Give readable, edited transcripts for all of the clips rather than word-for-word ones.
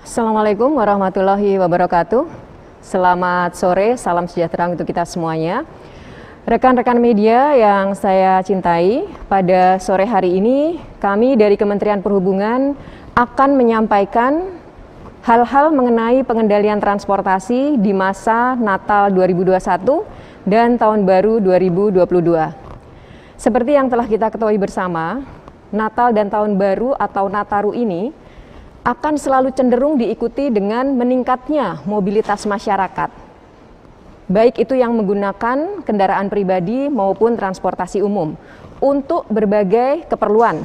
Assalamualaikum warahmatullahi wabarakatuh. Selamat sore, salam sejahtera untuk kita semuanya. Rekan-rekan media yang saya cintai, pada sore hari ini kami dari Kementerian Perhubungan akan menyampaikan hal-hal mengenai pengendalian transportasi di masa Natal 2021 dan Tahun Baru 2022. Seperti yang telah kita ketahui bersama, Natal dan Tahun Baru atau Nataru ini akan selalu cenderung diikuti dengan meningkatnya mobilitas masyarakat, baik itu yang menggunakan kendaraan pribadi maupun transportasi umum, untuk berbagai keperluan,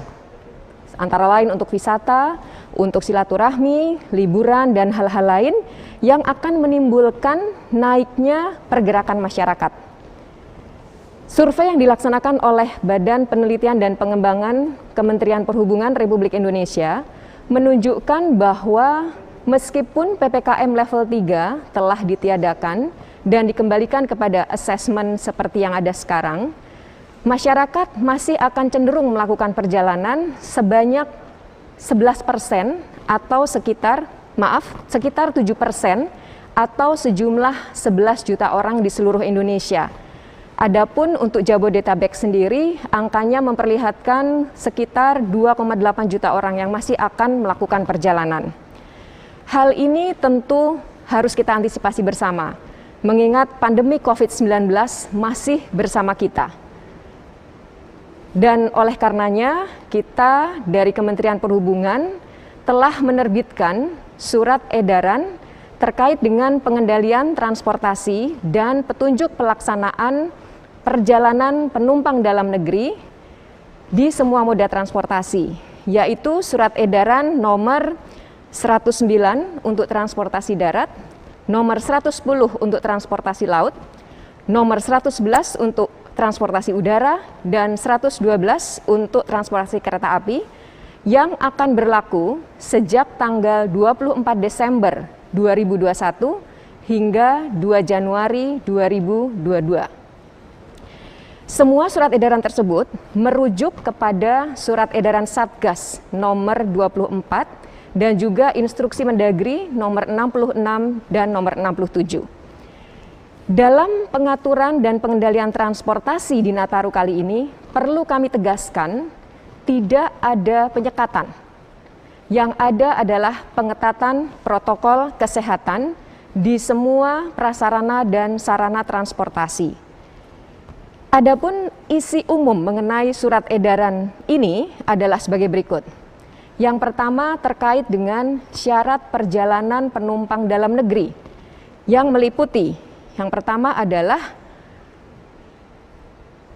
antara lain untuk wisata, untuk silaturahmi, liburan, dan hal-hal lain yang akan menimbulkan naiknya pergerakan masyarakat. Survei yang dilaksanakan oleh Badan Penelitian dan Pengembangan Kementerian Perhubungan Republik Indonesia menunjukkan bahwa meskipun PPKM level 3 telah ditiadakan dan dikembalikan kepada asesmen seperti yang ada sekarang, masyarakat masih akan cenderung melakukan perjalanan sebanyak 11% atau sekitar 7% atau sejumlah 11 juta orang di seluruh Indonesia. Adapun untuk Jabodetabek sendiri, angkanya memperlihatkan sekitar 2,8 juta orang yang masih akan melakukan perjalanan. Hal ini tentu harus kita antisipasi bersama, mengingat pandemi COVID-19 masih bersama kita. Dan oleh karenanya, kita dari Kementerian Perhubungan telah menerbitkan surat edaran terkait dengan pengendalian transportasi dan petunjuk pelaksanaan perjalanan penumpang dalam negeri di semua moda transportasi, yaitu surat edaran nomor 109 untuk transportasi darat, nomor 110 untuk transportasi laut, nomor 111 untuk transportasi udara, dan 112 untuk transportasi kereta api yang akan berlaku sejak tanggal 24 Desember 2021 hingga 2 Januari 2022. Semua surat edaran tersebut merujuk kepada surat edaran Satgas nomor 24 dan juga instruksi Mendagri nomor 66 dan nomor 67. Dalam pengaturan dan pengendalian transportasi di Nataru kali ini, perlu kami tegaskan tidak ada penyekatan. Yang ada adalah pengetatan protokol kesehatan di semua prasarana dan sarana transportasi. Adapun isi umum mengenai surat edaran ini adalah sebagai berikut. Yang pertama terkait dengan syarat perjalanan penumpang dalam negeri yang meliputi, yang pertama adalah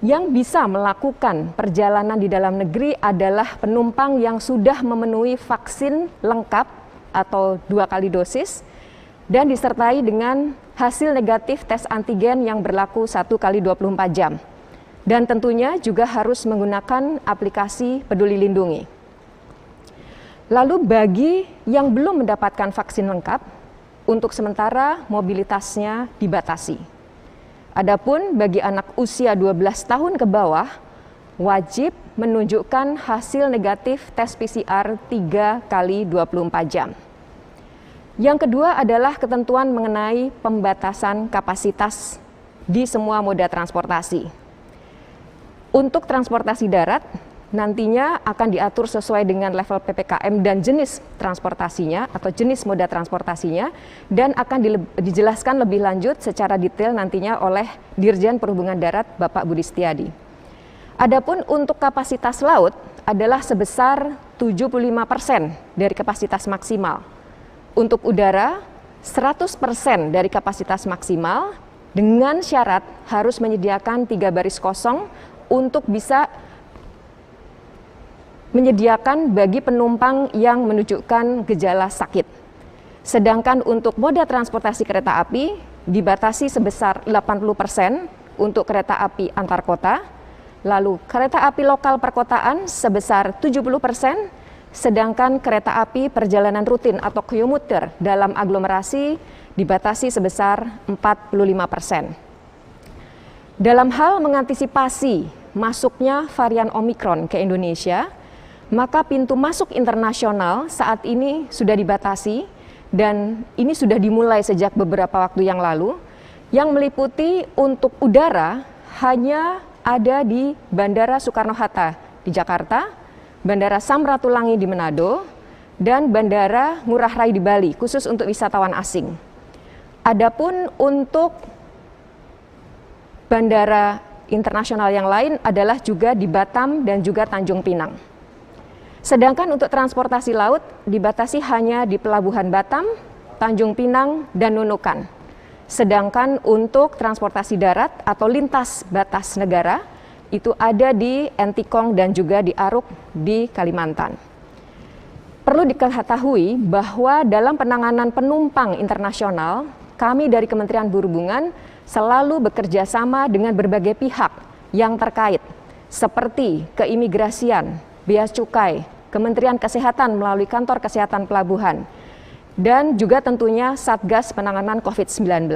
yang bisa melakukan perjalanan di dalam negeri adalah penumpang yang sudah memenuhi vaksin lengkap atau 2 kali dosis dan disertai dengan hasil negatif tes antigen yang berlaku 1 kali 24 jam. Dan tentunya juga harus menggunakan aplikasi Peduli Lindungi. Lalu bagi yang belum mendapatkan vaksin lengkap, untuk sementara mobilitasnya dibatasi. Adapun bagi anak usia 12 tahun ke bawah, wajib menunjukkan hasil negatif tes PCR 3 kali 24 jam. Yang kedua adalah ketentuan mengenai pembatasan kapasitas di semua moda transportasi. Untuk transportasi darat, nantinya akan diatur sesuai dengan level PPKM dan jenis transportasinya atau jenis moda transportasinya, dan akan dijelaskan lebih lanjut secara detail nantinya oleh Dirjen Perhubungan Darat Bapak Budi Setiadi. Adapun untuk kapasitas laut adalah sebesar 75% dari kapasitas maksimal. Untuk udara, 100% dari kapasitas maksimal dengan syarat harus menyediakan 3 baris kosong untuk bisa menyediakan bagi penumpang yang menunjukkan gejala sakit. Sedangkan untuk moda transportasi kereta api dibatasi sebesar 80% untuk kereta api antar kota, lalu kereta api lokal perkotaan sebesar 70%, sedangkan kereta api perjalanan rutin atau komuter dalam aglomerasi dibatasi sebesar 45%. Dalam hal mengantisipasi masuknya varian Omikron ke Indonesia, maka pintu masuk internasional saat ini sudah dibatasi dan ini sudah dimulai sejak beberapa waktu yang lalu, yang meliputi untuk udara hanya ada di Bandara Soekarno-Hatta di Jakarta, Bandara Samratulangi di Manado, dan Bandara Ngurah Rai di Bali, khusus untuk wisatawan asing. Adapun untuk bandara internasional yang lain adalah juga di Batam dan juga Tanjung Pinang. Sedangkan untuk transportasi laut dibatasi hanya di Pelabuhan Batam, Tanjung Pinang, dan Nunukan. Sedangkan untuk transportasi darat atau lintas batas negara itu ada di Entikong dan juga di Aruk di Kalimantan. Perlu diketahui bahwa dalam penanganan penumpang internasional, kami dari Kementerian Perhubungan selalu bekerja sama dengan berbagai pihak yang terkait, seperti keimigrasian, bea cukai, Kementerian Kesehatan melalui Kantor Kesehatan Pelabuhan, dan juga tentunya Satgas Penanganan COVID-19.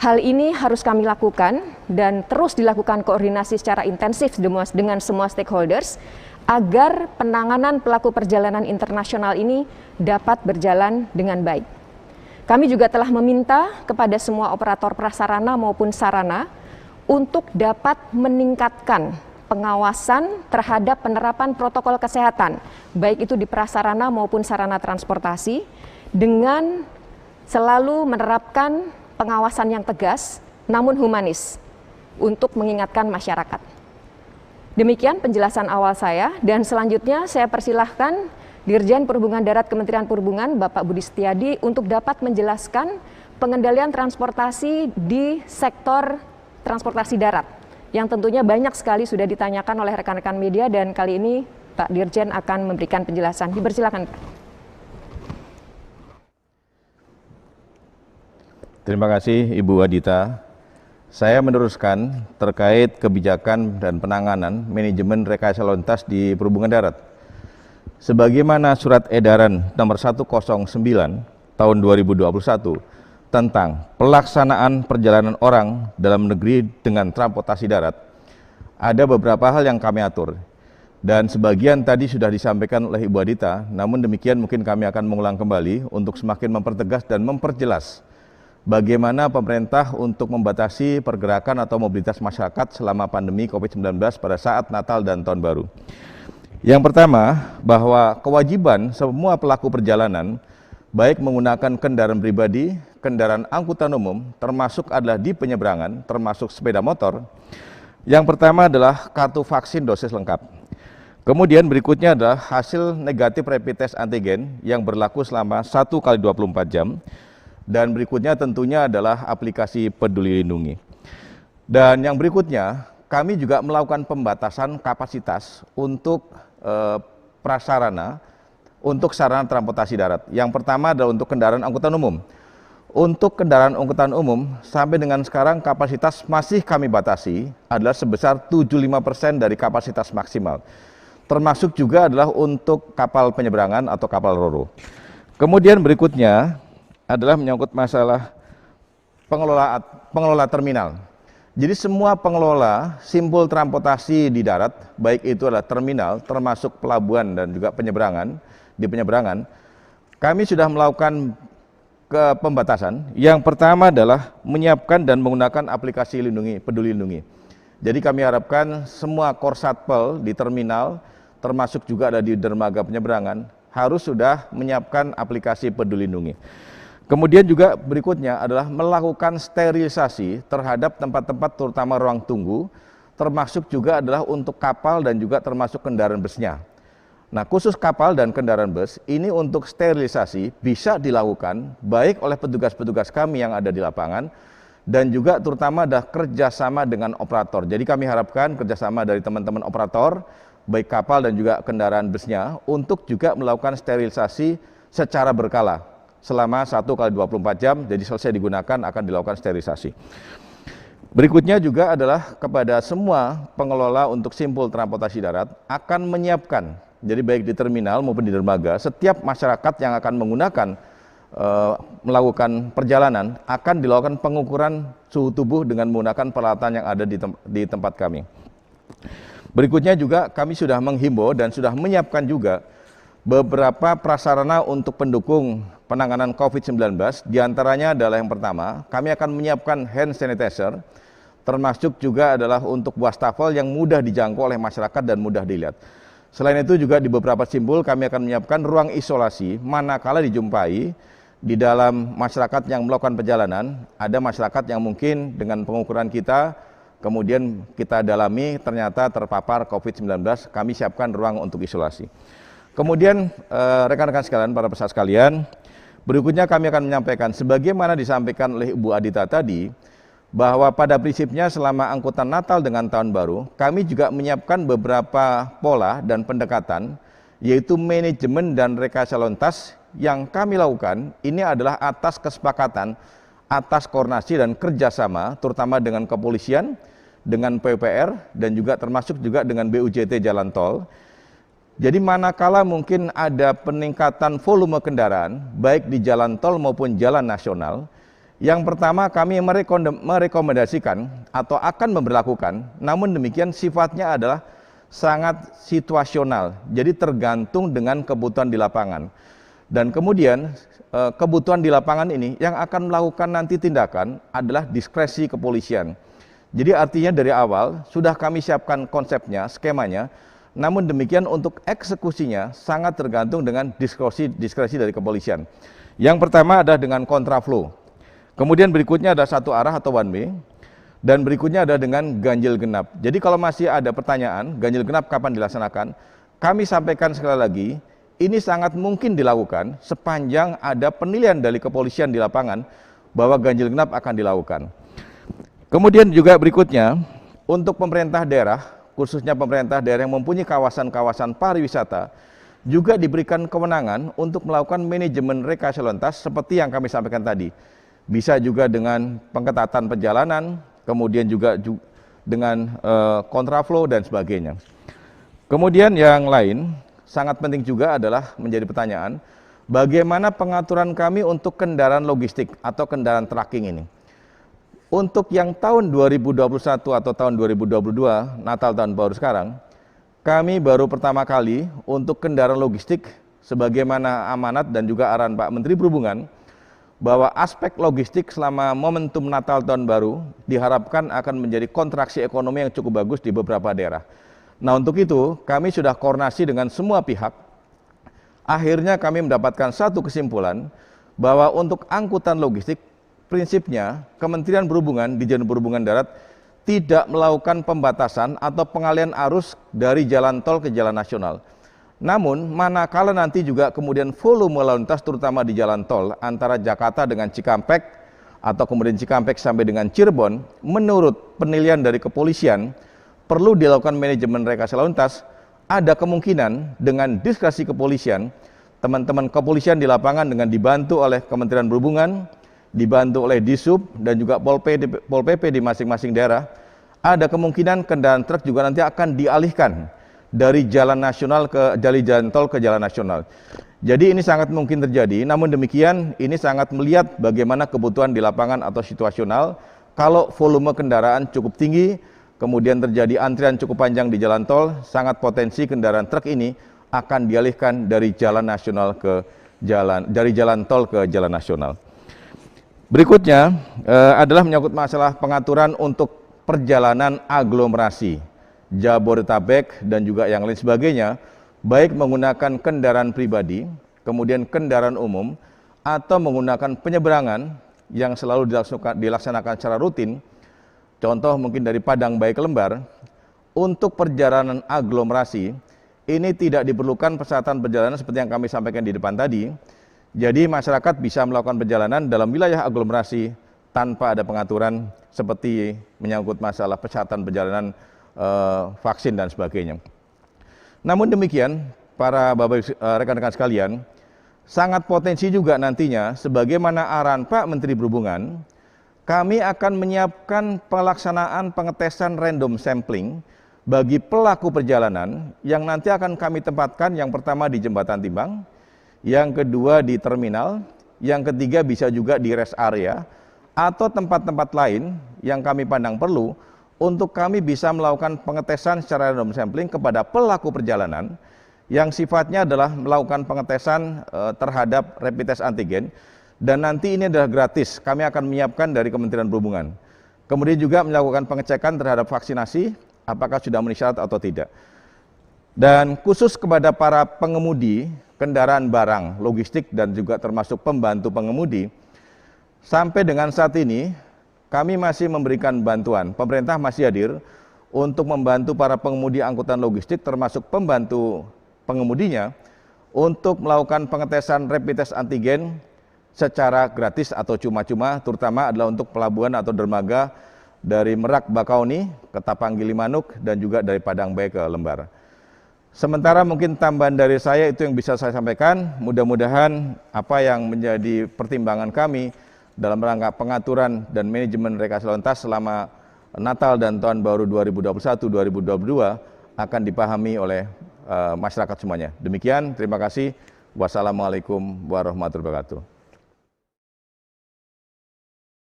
Hal ini harus kami lakukan dan terus dilakukan koordinasi secara intensif dengan semua stakeholders agar penanganan pelaku perjalanan internasional ini dapat berjalan dengan baik. Kami juga telah meminta kepada semua operator prasarana maupun sarana untuk dapat meningkatkan pengawasan terhadap penerapan protokol kesehatan, baik itu di prasarana maupun sarana transportasi, dengan selalu menerapkan pengawasan yang tegas namun humanis untuk mengingatkan masyarakat. Demikian penjelasan awal saya, dan selanjutnya saya persilahkan Dirjen Perhubungan Darat Kementerian Perhubungan Bapak Budi Setiadi untuk dapat menjelaskan pengendalian transportasi di sektor transportasi darat, yang tentunya banyak sekali sudah ditanyakan oleh rekan-rekan media, dan kali ini Pak Dirjen akan memberikan penjelasan. Dipersilakan, Pak. Terima kasih Ibu Adita. Saya meneruskan terkait kebijakan dan penanganan manajemen rekayasa lalu lintas di perhubungan darat. Sebagaimana Surat Edaran Nomor 109 Tahun 2021 tentang pelaksanaan perjalanan orang dalam negeri dengan transportasi darat, ada beberapa hal yang kami atur. Dan sebagian tadi sudah disampaikan oleh Ibu Adita, namun demikian mungkin kami akan mengulang kembali untuk semakin mempertegas dan memperjelas bagaimana pemerintah untuk membatasi pergerakan atau mobilitas masyarakat selama pandemi COVID-19 pada saat Natal dan Tahun Baru. Yang pertama, bahwa kewajiban semua pelaku perjalanan, baik menggunakan kendaraan pribadi, kendaraan angkutan umum, termasuk adalah di penyeberangan, termasuk sepeda motor. Yang pertama adalah kartu vaksin dosis lengkap. Kemudian berikutnya adalah hasil negatif rapid test antigen yang berlaku selama 1 kali 24 jam. Dan berikutnya tentunya adalah aplikasi Peduli Lindungi. Dan yang berikutnya, kami juga melakukan pembatasan kapasitas untuk prasarana, untuk sarana transportasi darat. Yang pertama adalah untuk kendaraan angkutan umum. Untuk kendaraan angkutan umum, sampai dengan sekarang kapasitas masih kami batasi adalah sebesar 75% dari kapasitas maksimal. Termasuk juga adalah untuk kapal penyeberangan atau kapal ro-ro. Kemudian berikutnya adalah menyangkut masalah pengelola terminal. Jadi semua pengelola simpul transportasi di darat, baik itu adalah terminal, termasuk pelabuhan dan juga penyeberangan, di penyeberangan, kami sudah melakukan pembatasan. Yang pertama adalah menyiapkan dan menggunakan aplikasi Peduli Lindungi. Jadi kami harapkan semua korsatpel di terminal, termasuk juga ada di dermaga penyeberangan, harus sudah menyiapkan aplikasi Peduli Lindungi. Kemudian juga berikutnya adalah melakukan sterilisasi terhadap tempat-tempat terutama ruang tunggu, termasuk juga adalah untuk kapal dan juga termasuk kendaraan busnya. Nah, khusus kapal dan kendaraan bus, ini untuk sterilisasi bisa dilakukan baik oleh petugas-petugas kami yang ada di lapangan, dan juga terutama ada kerjasama dengan operator. Jadi kami harapkan kerjasama dari teman-teman operator, baik kapal dan juga kendaraan busnya, untuk juga melakukan sterilisasi secara berkala. Selama 1 kali 24 jam, jadi selesai digunakan akan dilakukan sterilisasi. Berikutnya juga adalah kepada semua pengelola untuk simpul transportasi darat akan menyiapkan, jadi baik di terminal maupun di dermaga, setiap masyarakat yang akan menggunakan melakukan perjalanan akan dilakukan pengukuran suhu tubuh dengan menggunakan peralatan yang ada di tempat kami. Berikutnya juga kami sudah menghimbau dan sudah menyiapkan juga beberapa prasarana untuk pendukung penanganan COVID-19, diantaranya adalah yang pertama, kami akan menyiapkan hand sanitizer, termasuk juga adalah untuk wastafel yang mudah dijangkau oleh masyarakat dan mudah dilihat. Selain itu juga di beberapa simpul kami akan menyiapkan ruang isolasi manakala dijumpai di dalam masyarakat yang melakukan perjalanan, ada masyarakat yang mungkin dengan pengukuran kita, kemudian kita dalami ternyata terpapar COVID-19, kami siapkan ruang untuk isolasi. Kemudian rekan-rekan sekalian, para peserta sekalian, berikutnya kami akan menyampaikan sebagaimana disampaikan oleh Ibu Adita tadi, bahwa pada prinsipnya selama angkutan Natal dengan Tahun Baru, kami juga menyiapkan beberapa pola dan pendekatan, yaitu manajemen dan rekayasa lalu lintas yang kami lakukan. Ini adalah atas kesepakatan, atas koordinasi dan kerjasama, terutama dengan kepolisian, dengan PUPR, dan juga termasuk juga dengan BUJT Jalan Tol. Jadi manakala mungkin ada peningkatan volume kendaraan, baik di jalan tol maupun jalan nasional, yang pertama kami merekomendasikan atau akan memberlakukan, namun demikian sifatnya adalah sangat situasional, jadi tergantung dengan kebutuhan di lapangan. Dan kemudian kebutuhan di lapangan ini yang akan melakukan nanti tindakan adalah diskresi kepolisian. Jadi artinya dari awal sudah kami siapkan konsepnya, skemanya, namun demikian untuk eksekusinya sangat tergantung dengan diskresi dari kepolisian. Yang pertama adalah dengan kontraflow. Kemudian berikutnya ada satu arah atau one way, dan berikutnya ada dengan ganjil genap. Jadi kalau masih ada pertanyaan, ganjil genap kapan dilaksanakan, kami sampaikan sekali lagi, ini sangat mungkin dilakukan sepanjang ada penilaian dari kepolisian di lapangan bahwa ganjil genap akan dilakukan. Kemudian juga berikutnya, untuk pemerintah daerah, khususnya pemerintah daerah yang mempunyai kawasan-kawasan pariwisata, juga diberikan kewenangan untuk melakukan manajemen rekayasa lalu lintas seperti yang kami sampaikan tadi. Bisa juga dengan pengetatan perjalanan, kemudian juga dengan kontraflow dan sebagainya. Kemudian yang lain, sangat penting juga adalah menjadi pertanyaan, bagaimana pengaturan kami untuk kendaraan logistik atau kendaraan tracking ini. Untuk yang tahun 2021 atau tahun 2022, Natal tahun baru sekarang, kami baru pertama kali untuk kendaraan logistik, sebagaimana amanat dan juga arahan Pak Menteri Perhubungan, bahwa aspek logistik selama momentum Natal tahun baru diharapkan akan menjadi kontraksi ekonomi yang cukup bagus di beberapa daerah. Nah untuk itu kami sudah koordinasi dengan semua pihak. Akhirnya kami mendapatkan satu kesimpulan bahwa untuk angkutan logistik prinsipnya Kementerian Perhubungan di Jalur Perhubungan Darat tidak melakukan pembatasan atau pengalihan arus dari jalan tol ke jalan nasional. Namun manakala nanti juga kemudian volume lalu lintas terutama di jalan tol antara Jakarta dengan Cikampek atau kemudian Cikampek sampai dengan Cirebon, menurut penilaian dari kepolisian perlu dilakukan manajemen rekayasa lalu lintas, ada kemungkinan dengan diskresi kepolisian, teman-teman kepolisian di lapangan dengan dibantu oleh Kementerian Perhubungan, dibantu oleh Disub dan juga Pol PP di masing-masing daerah, ada kemungkinan kendaraan truk juga nanti akan dialihkan dari jalan nasional ke jalan tol ke jalan nasional. Jadi ini sangat mungkin terjadi, namun demikian ini sangat melihat bagaimana kebutuhan di lapangan atau situasional. Kalau volume kendaraan cukup tinggi, kemudian terjadi antrian cukup panjang di jalan tol, sangat potensi kendaraan truk ini akan dialihkan dari jalan nasional ke dari jalan tol ke jalan nasional. Berikutnya adalah menyangkut masalah pengaturan untuk perjalanan aglomerasi, Jabodetabek dan juga yang lain sebagainya, baik menggunakan kendaraan pribadi, kemudian kendaraan umum, atau menggunakan penyeberangan yang selalu dilaksanakan secara rutin, contoh mungkin dari Padang Bayi ke Lembar. Untuk perjalanan aglomerasi, ini tidak diperlukan persyaratan perjalanan seperti yang kami sampaikan di depan tadi. Jadi masyarakat bisa melakukan perjalanan dalam wilayah aglomerasi tanpa ada pengaturan seperti menyangkut masalah persyaratan perjalanan vaksin dan sebagainya. Namun demikian, para Bapak rekan-rekan sekalian, sangat potensi juga nantinya sebagaimana arahan Pak Menteri Perhubungan, kami akan menyiapkan pelaksanaan pengetesan random sampling bagi pelaku perjalanan yang nanti akan kami tempatkan yang pertama di Jembatan Timbang, yang kedua di terminal, yang ketiga bisa juga di rest area atau tempat-tempat lain yang kami pandang perlu untuk kami bisa melakukan pengetesan secara random sampling kepada pelaku perjalanan yang sifatnya adalah melakukan pengetesan terhadap rapid test antigen, dan nanti ini adalah gratis, kami akan menyiapkan dari Kementerian Perhubungan. Kemudian juga melakukan pengecekan terhadap vaksinasi, apakah sudah memenuhi syarat atau tidak. Dan khusus kepada para pengemudi kendaraan barang, logistik, dan juga termasuk pembantu pengemudi, sampai dengan saat ini kami masih memberikan bantuan. Pemerintah masih hadir untuk membantu para pengemudi angkutan logistik termasuk pembantu pengemudinya untuk melakukan pengetesan rapid test antigen secara gratis atau cuma-cuma, terutama adalah untuk pelabuhan atau dermaga dari Merak Bakauni ke Tapang Gilimanuk dan juga dari Padang Bae ke Lembar. Sementara mungkin tambahan dari saya itu yang bisa saya sampaikan. Mudah-mudahan apa yang menjadi pertimbangan kami dalam rangka pengaturan dan manajemen rekayasa lalu lintas selama Natal dan Tahun Baru 2021-2022 akan dipahami oleh masyarakat semuanya. Demikian, terima kasih. Wassalamualaikum warahmatullahi wabarakatuh.